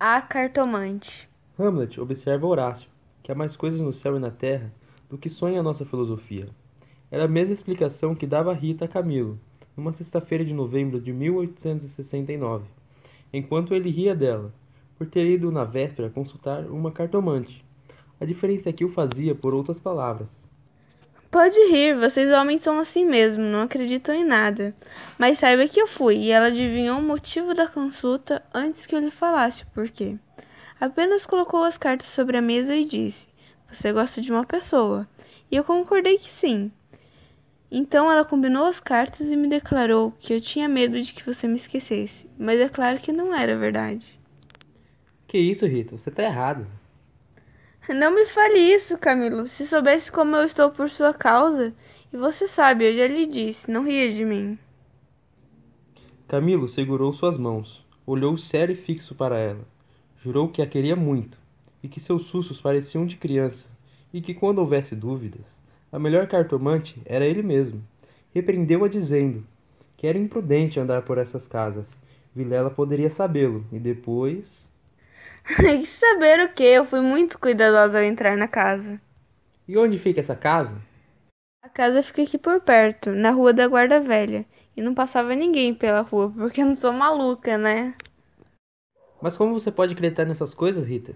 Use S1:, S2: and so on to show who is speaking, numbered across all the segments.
S1: A cartomante.
S2: Hamlet observa Horácio, que há mais coisas no céu e na terra do que sonha a nossa filosofia. Era a mesma explicação que dava Rita a Camilo, numa sexta-feira de novembro de 1869, enquanto ele ria dela, por ter ido na véspera consultar uma cartomante. A diferença é que o fazia por outras palavras.
S1: Pode rir, vocês homens são assim mesmo, não acreditam em nada. Mas saiba que eu fui, e ela adivinhou o motivo da consulta antes que eu lhe falasse o porquê. Apenas colocou as cartas sobre a mesa e disse: Você gosta de uma pessoa. E eu concordei que sim. Então ela combinou as cartas e me declarou que eu tinha medo de que você me esquecesse. Mas é claro que não era verdade.
S2: Que isso, Rita? Você tá errado.
S1: Não me fale isso, Camilo. Se soubesse como eu estou por sua causa. E você sabe, eu já lhe disse, não ria de mim.
S2: Camilo segurou suas mãos, olhou sério e fixo para ela. Jurou que a queria muito, e que seus sussos pareciam de criança, e que quando houvesse dúvidas, a melhor cartomante era ele mesmo. Repreendeu-a dizendo que era imprudente andar por essas casas. Vilela poderia sabê-lo, e depois...
S1: E saber o quê? Eu fui muito cuidadosa ao entrar na casa.
S2: E onde fica essa casa?
S1: A casa fica aqui por perto, na rua da Guarda Velha. E não passava ninguém pela rua, porque eu não sou maluca, né?
S2: Mas como você pode acreditar nessas coisas, Rita?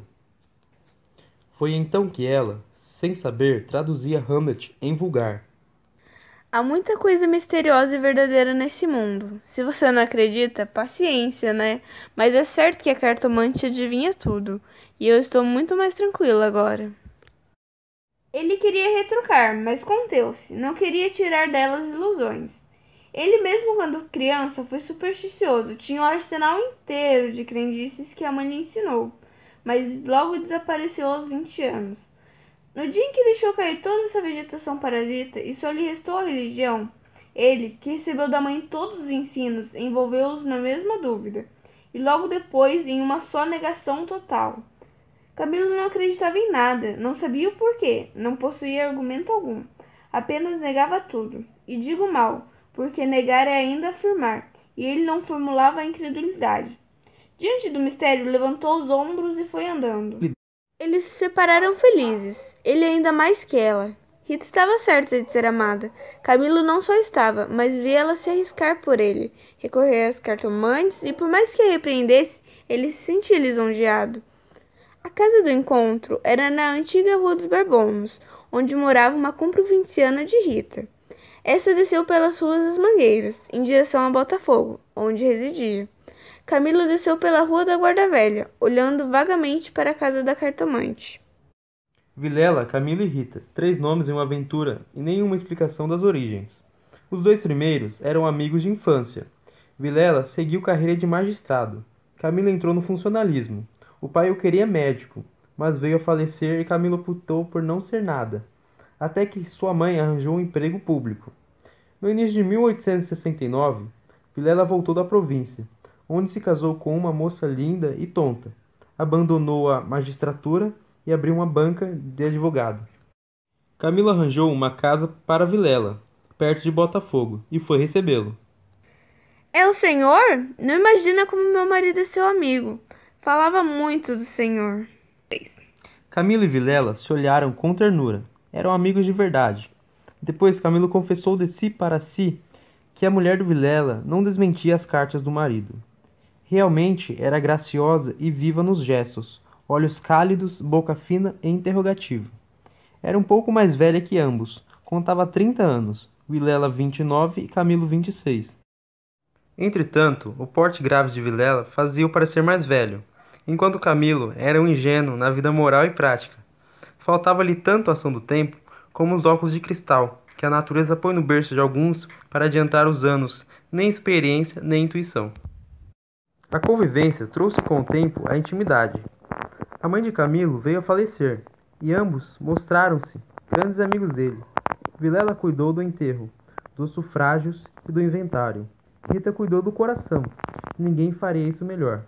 S2: Foi então que ela, sem saber, traduzia Hamlet em vulgar.
S1: Há muita coisa misteriosa e verdadeira nesse mundo. Se você não acredita, paciência, né? Mas é certo que a cartomante adivinha tudo. E eu estou muito mais tranquila agora. Ele queria retrucar, mas conteu-se. Não queria tirar delas ilusões. Ele mesmo, quando criança, foi supersticioso. Tinha um arsenal inteiro de crendices que a mãe lhe ensinou. Mas logo desapareceu aos 20 anos. No dia em que deixou cair toda essa vegetação parasita e só lhe restou a religião, ele, que recebeu da mãe todos os ensinos, envolveu-os na mesma dúvida, e logo depois em uma só negação total. Camilo não acreditava em nada, não sabia o porquê, não possuía argumento algum, apenas negava tudo. E digo mal, porque negar é ainda afirmar, e ele não formulava a incredulidade. Diante do mistério, levantou os ombros e foi andando. Eles se separaram felizes, ele ainda mais que ela. Rita estava certa de ser amada. Camilo não só estava, mas via ela se arriscar por ele, recorrer às cartomantes e, por mais que a repreendesse, ele se sentia lisonjeado. A casa do encontro era na antiga Rua dos Barbonos, onde morava uma comprovinciana de Rita. Essa desceu pelas ruas das Mangueiras, em direção a Botafogo, onde residia. Camilo desceu pela Rua da Guarda Velha, olhando vagamente para a casa da cartomante.
S2: Vilela, Camilo e Rita, três nomes em uma aventura e nenhuma explicação das origens. Os dois primeiros eram amigos de infância. Vilela seguiu carreira de magistrado. Camilo entrou no funcionalismo. O pai o queria médico, mas veio a falecer e Camilo optou por não ser nada, até que sua mãe arranjou um emprego público. No início de 1869, Vilela voltou da província, onde se casou com uma moça linda e tonta. Abandonou a magistratura e abriu uma banca de advogado. Camilo arranjou uma casa para Vilela, perto de Botafogo, e foi recebê-lo.
S1: É o senhor? Não imagina como meu marido é seu amigo. Falava muito do senhor.
S2: Camilo e Vilela se olharam com ternura. Eram amigos de verdade. Depois Camilo confessou de si para si que a mulher do Vilela não desmentia as cartas do marido. Realmente era graciosa e viva nos gestos, olhos cálidos, boca fina e interrogativa. Era um pouco mais velha que ambos, contava 30 anos, Vilela 29 e Camilo 26. Entretanto, o porte grave de Vilela fazia-o parecer mais velho, enquanto Camilo era um ingênuo na vida moral e prática. Faltava-lhe tanto a ação do tempo como os óculos de cristal, que a natureza põe no berço de alguns para adiantar os anos, nem experiência nem intuição. A convivência trouxe com o tempo a intimidade. A mãe de Camilo veio a falecer, e ambos mostraram-se grandes amigos dele. Vilela cuidou do enterro, dos sufrágios e do inventário. Rita cuidou do coração. Ninguém faria isso melhor.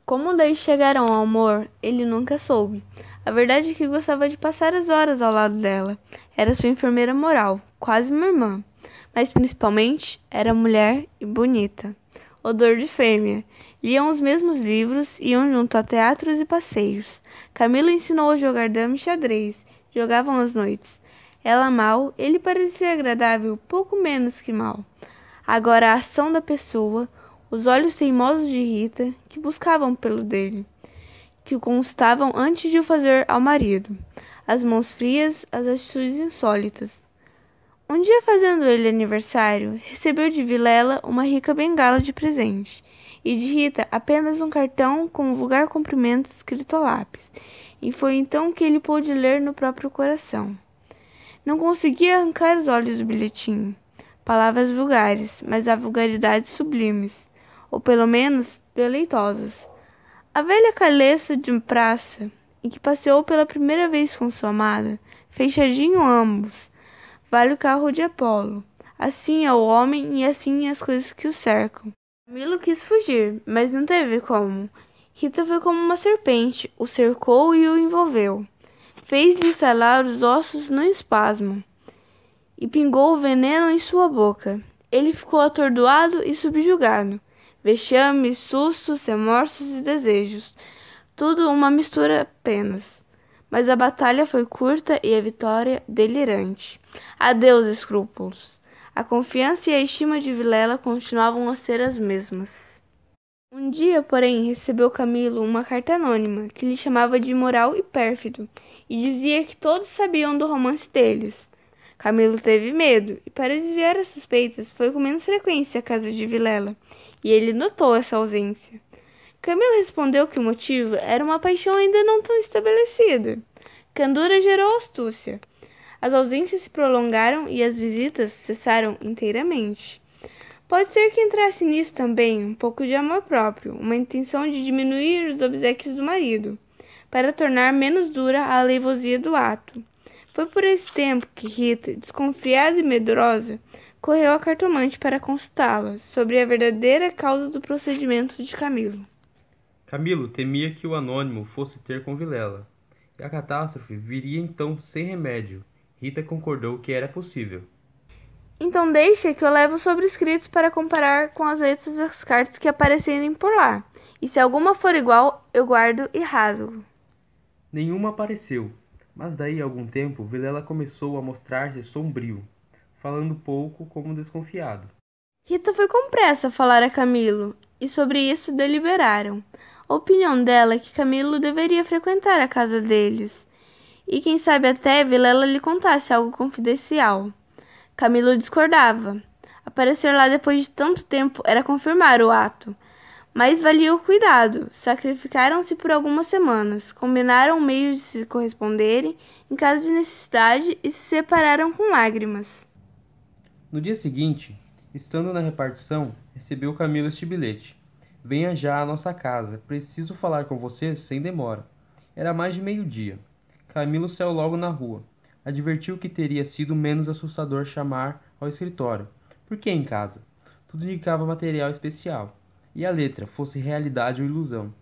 S1: Como daí chegaram ao amor, ele nunca soube. A verdade é que gostava de passar as horas ao lado dela. Era sua enfermeira moral, quase uma irmã. Mas principalmente era mulher e bonita. Odor de fêmea. Liam os mesmos livros, iam junto a teatros e passeios. Camilo ensinou a jogar dama e xadrez. Jogavam às noites. Ela mal, ele parecia agradável, pouco menos que mal. Agora a ação da pessoa, os olhos teimosos de Rita, que buscavam pelo dele, que o constavam antes de o fazer ao marido. As mãos frias, as atitudes insólitas. Um dia, fazendo ele aniversário, recebeu de Vilela uma rica bengala de presente, e de Rita apenas um cartão com um vulgar cumprimento escrito a lápis, e foi então que ele pôde ler no próprio coração. Não conseguia arrancar os olhos do bilhetinho. Palavras vulgares, mas há vulgaridades sublimes, ou pelo menos deleitosas. A velha caleça de praça, em que passeou pela primeira vez com sua amada, fechadinho ambos, vale o carro de Apolo. Assim é o homem e assim as coisas que o cercam. Camilo quis fugir, mas não teve como. Rita foi como uma serpente, o cercou e o envolveu. Fez-lhe estalar os ossos no espasmo e pingou o veneno em sua boca. Ele ficou atordoado e subjugado. Vexames, sustos, remorsos e desejos. Tudo uma mistura apenas. Mas a batalha foi curta e a vitória delirante. Adeus, escrúpulos. A confiança e a estima de Vilela continuavam a ser as mesmas. Um dia, porém, recebeu Camilo uma carta anônima, que lhe chamava de imoral e pérfido, e dizia que todos sabiam do romance deles. Camilo teve medo, e para desviar as suspeitas, foi com menos frequência à casa de Vilela, e ele notou essa ausência. Camilo respondeu que o motivo era uma paixão ainda não tão estabelecida. Candura gerou astúcia. As ausências se prolongaram e as visitas cessaram inteiramente. Pode ser que entrasse nisso também um pouco de amor próprio, uma intenção de diminuir os obséquios do marido, para tornar menos dura a aleivosia do ato. Foi por esse tempo que Rita, desconfiada e medrosa, correu à cartomante para consultá-la sobre a verdadeira causa do procedimento de Camilo.
S2: Camilo temia que o anônimo fosse ter com Vilela, e a catástrofe viria então sem remédio. Rita concordou que era possível.
S1: Então deixa que eu levo os sobrescritos para comparar com as letras das cartas que aparecerem por lá, e se alguma for igual, eu guardo e rasgo.
S2: Nenhuma apareceu, mas daí a algum tempo Vilela começou a mostrar-se sombrio, falando pouco como desconfiado.
S1: Rita foi com pressa falar a Camilo, e sobre isso deliberaram. A opinião dela é que Camilo deveria frequentar a casa deles, e quem sabe até Vilela lhe contasse algo confidencial. Camilo discordava. Aparecer lá depois de tanto tempo era confirmar o ato. Mas valia o cuidado. Sacrificaram-se por algumas semanas, combinaram meios de se corresponderem em caso de necessidade e se separaram com lágrimas.
S2: No dia seguinte, estando na repartição, recebeu Camilo este bilhete. Venha já à nossa casa, preciso falar com você sem demora. Era mais de meio-dia. Camilo saiu logo na rua. Advertiu que teria sido menos assustador chamar ao escritório, porque em casa tudo indicava material especial, e a letra fosse realidade ou ilusão.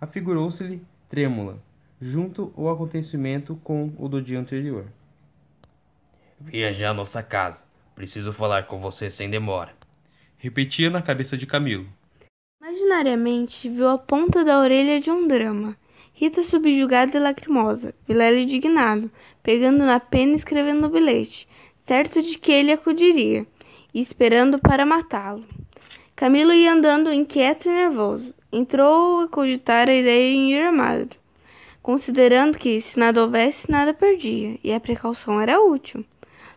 S2: Afigurou-se-lhe trêmula, junto o acontecimento com o do dia anterior.
S3: Venha já à nossa casa, preciso falar com você sem demora.
S2: Repetia na cabeça de Camilo.
S1: Imaginariamente, viu a ponta da orelha de um drama. Rita subjugada e lacrimosa, Vilela indignado, pegando na pena e escrevendo no bilhete, certo de que ele acudiria, e esperando para matá-lo. Camilo ia andando inquieto e nervoso. Entrou a cogitar a ideia em ir armado, considerando que, se nada houvesse, nada perdia, e a precaução era útil.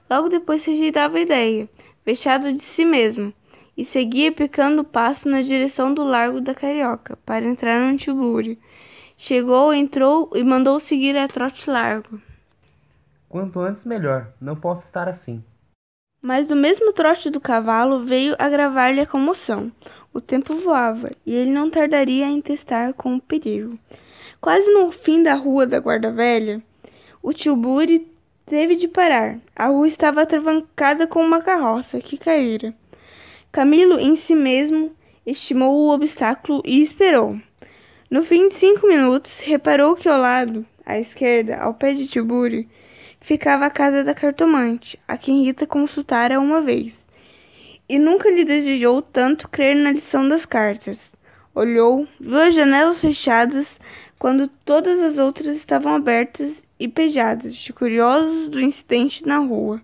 S1: Logo depois rejeitava a ideia, vexado de si mesmo, e seguia picando o passo na direção do Largo da Carioca, para entrar no Tibúrio. Chegou, entrou e mandou seguir a trote largo.
S2: Quanto antes melhor, não posso estar assim.
S1: Mas do mesmo trote do cavalo veio agravar-lhe a comoção. O tempo voava, e ele não tardaria a entestar com o perigo. Quase no fim da rua da Guarda Velha, o Tilbury teve de parar. A rua estava atravancada com uma carroça que caíra. Camilo, em si mesmo, estimou o obstáculo e esperou. No fim de 5 minutos, reparou que ao lado, à esquerda, ao pé de Tilbury, ficava a casa da cartomante, a quem Rita consultara uma vez, e nunca lhe desejou tanto crer na lição das cartas. Olhou, viu as janelas fechadas quando todas as outras estavam abertas e pejadas de curiosos do incidente na rua.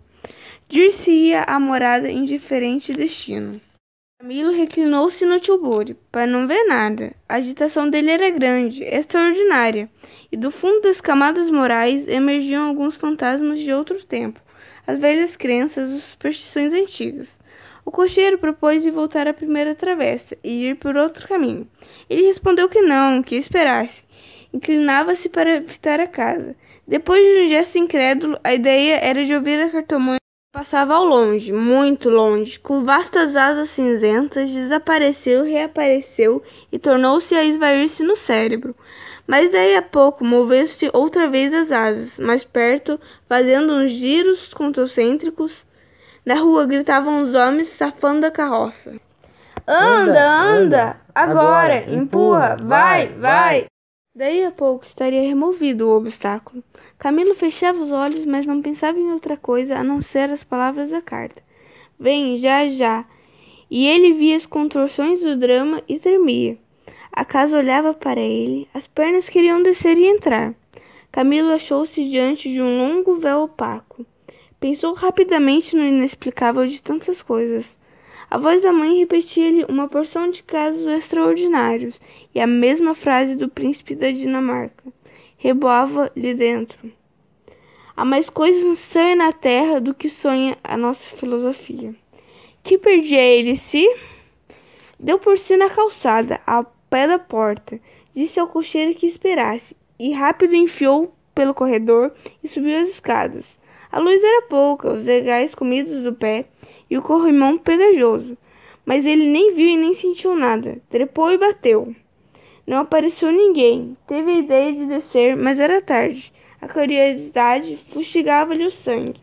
S1: Dir-se-ia a morada em diferente destino. Camilo reclinou-se no tilbury, para não ver nada. A agitação dele era grande, extraordinária, e do fundo das camadas morais emergiam alguns fantasmas de outro tempo, as velhas crenças, as superstições antigas. O cocheiro propôs-lhe voltar à primeira travessa e ir por outro caminho. Ele respondeu que não, que esperasse. Inclinava-se para evitar a casa. Depois de um gesto incrédulo, a ideia era de ouvir a cartomante. Passava ao longe, muito longe, com vastas asas cinzentas, desapareceu, reapareceu e tornou-se a esvair-se no cérebro. Mas daí a pouco moveu-se outra vez as asas, mais perto, fazendo uns giros concêntricos. Na rua gritavam os homens, safando a carroça. Anda! Agora! Empurra! Vai! Daí a pouco estaria removido o obstáculo. Camilo fechava os olhos, mas não pensava em outra coisa a não ser as palavras da carta. Vem, já. E ele via as contorções do drama e tremia. A casa olhava para ele, as pernas queriam descer e entrar. Camilo achou-se diante de um longo véu opaco. Pensou rapidamente no inexplicável de tantas coisas. A voz da mãe repetia-lhe uma porção de casos extraordinários e a mesma frase do príncipe da Dinamarca reboava-lhe dentro. Há mais coisas no céu e na terra do que sonha a nossa filosofia. Que perdia ele se? Deu por si na calçada, ao pé da porta, disse ao cocheiro que esperasse, e rápido enfiou pelo corredor e subiu as escadas. A luz era pouca, os vergais comidos do pé e o corrimão pegajoso, mas ele nem viu e nem sentiu nada. Trepou e bateu. Não apareceu ninguém. Teve a ideia de descer, mas era tarde. A curiosidade fustigava-lhe o sangue.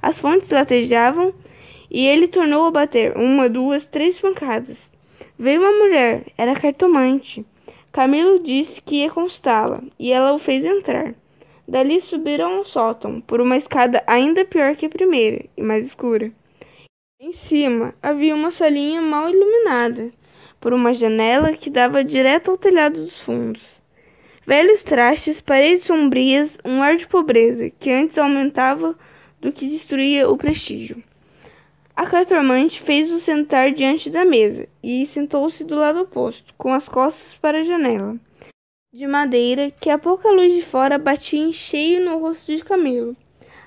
S1: As fontes latejavam e ele tornou a bater 1, 2, 3 pancadas. Veio uma mulher, era a cartomante. Camilo disse que ia consultá-la e ela o fez entrar. Dali subiram ao sótão, por uma escada ainda pior que a primeira e mais escura. Em cima havia uma salinha mal iluminada por uma janela que dava direto ao telhado dos fundos. Velhos trastes, paredes sombrias, um ar de pobreza que antes aumentava do que destruía o prestígio. A cartomante fez-o sentar diante da mesa e sentou-se do lado oposto, com as costas para a janela de madeira que a pouca luz de fora batia em cheio no rosto de Camilo.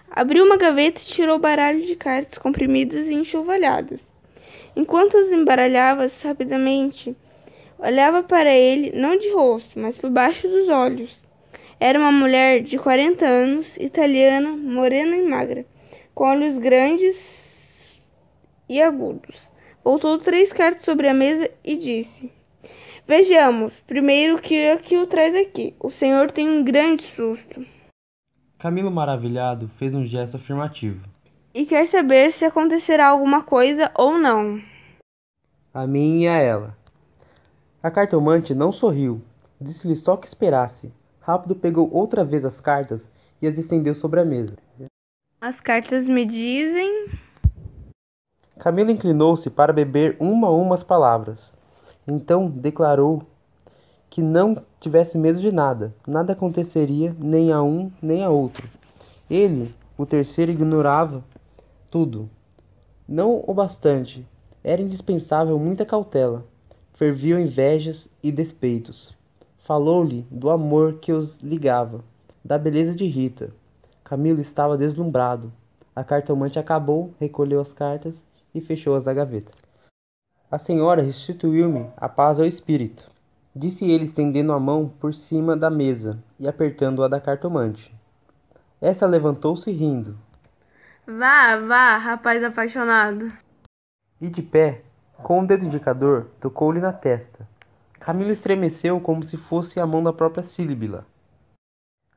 S1: Abriu uma gaveta e tirou baralho de cartas comprimidas e enxovalhadas. Enquanto as embaralhava rapidamente, olhava para ele, não de rosto, mas por baixo dos olhos. Era uma mulher de 40 anos, italiana, morena e magra, com olhos grandes e agudos. Voltou 3 cartas sobre a mesa e disse: Vejamos, primeiro o que o traz aqui. O senhor tem um grande susto.
S2: Camilo, maravilhado, fez um gesto afirmativo.
S1: E quer saber se acontecerá alguma coisa ou não.
S2: A mim e a ela. A cartomante não sorriu. Disse-lhe só que esperasse. Rápido pegou outra vez as cartas e as estendeu sobre a mesa.
S1: As cartas me dizem...
S2: Camilo inclinou-se para beber uma a uma as palavras. Então declarou que não tivesse medo de nada. Nada aconteceria nem a um nem a outro. Ele, o terceiro, ignorava tudo. Não o bastante. Era indispensável muita cautela. Ferviam invejas e despeitos. Falou-lhe do amor que os ligava, da beleza de Rita. Camilo estava deslumbrado. A cartomante acabou, recolheu as cartas e fechou-as na gaveta. A senhora restituiu-me a paz ao espírito, disse ele, estendendo a mão por cima da mesa e apertando-a da cartomante. Essa levantou-se rindo.
S1: Vá, rapaz apaixonado.
S2: E de pé, com o dedo indicador, tocou-lhe na testa. Camilo estremeceu como se fosse a mão da própria Sílibila.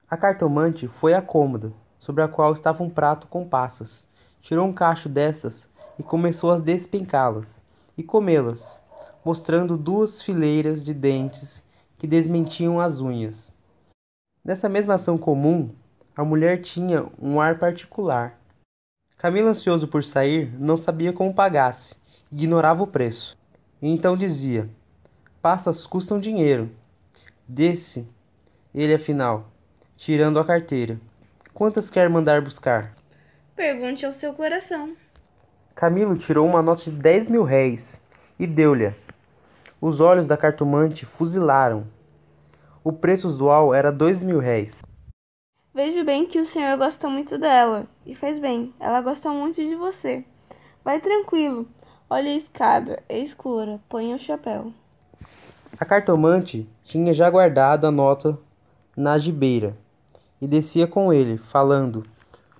S2: A cartomante foi à cômoda, sobre a qual estava um prato com passas. Tirou um cacho destas e começou a despencá-las e comê-las, mostrando 2 fileiras de dentes que desmentiam as unhas. Nessa mesma ação comum, a mulher tinha um ar particular. Camilo, ansioso por sair, não sabia como pagasse, ignorava o preço. E então dizia: Passas custam dinheiro. Desse, ele afinal, tirando a carteira. Quantas quer mandar buscar?
S1: Pergunte ao seu coração.
S2: Camilo tirou uma nota de 10.000 réis e deu-lhe. Os olhos da cartomante fuzilaram. O preço usual era 2.000 réis.
S1: Vejo bem que o senhor gosta muito dela. E faz bem, ela gosta muito de você. Vai tranquilo. Olha a escada, é escura. Ponha o chapéu.
S2: A cartomante tinha já guardado a nota na algibeira e descia com ele, falando,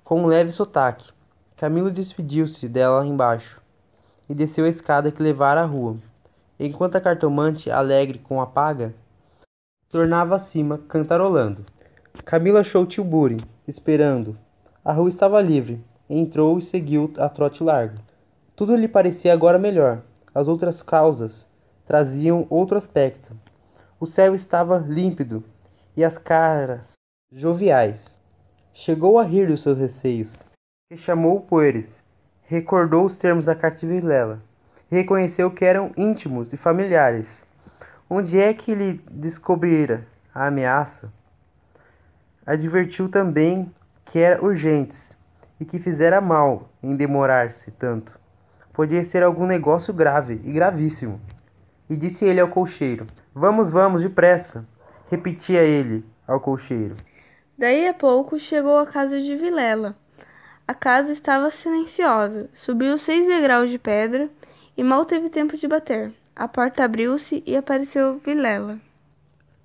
S2: com um leve sotaque. Camilo despediu-se dela embaixo e desceu a escada que levara à rua, enquanto a cartomante, alegre com a paga, tornava acima, cantarolando. Camilo achou Tilbury, esperando. A rua estava livre. Entrou e seguiu a trote largo. Tudo lhe parecia agora melhor. As outras causas traziam outro aspecto. O céu estava límpido e as caras joviais. Chegou a rir dos seus receios. Chamou Poeres. Recordou os termos da carta de Vilela. Reconheceu que eram íntimos e familiares. Onde é que lhe descobrira a ameaça? Advertiu também que era urgente e que fizera mal em demorar-se tanto. Podia ser algum negócio grave e gravíssimo. E disse ele ao cocheiro: Vamos, vamos, depressa! Repetia ele ao cocheiro.
S1: Daí a pouco chegou à casa de Vilela. A casa estava silenciosa. Subiu 6 degraus de pedra e mal teve tempo de bater. A porta abriu-se e apareceu Vilela.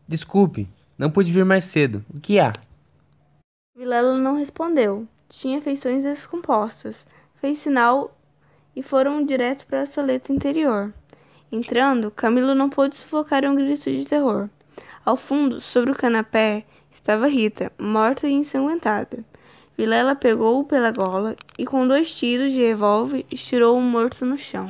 S2: Desculpe, não pude vir mais cedo. O que há?
S1: Vilela não respondeu. Tinha feições descompostas. Fez sinal e foram direto para a saleta interior. Entrando, Camilo não pôde sufocar um grito de terror. Ao fundo, sobre o canapé, estava Rita, morta e ensanguentada. Vilela pegou-o pela gola e com 2 tiros de revólver estirou-o morto no chão.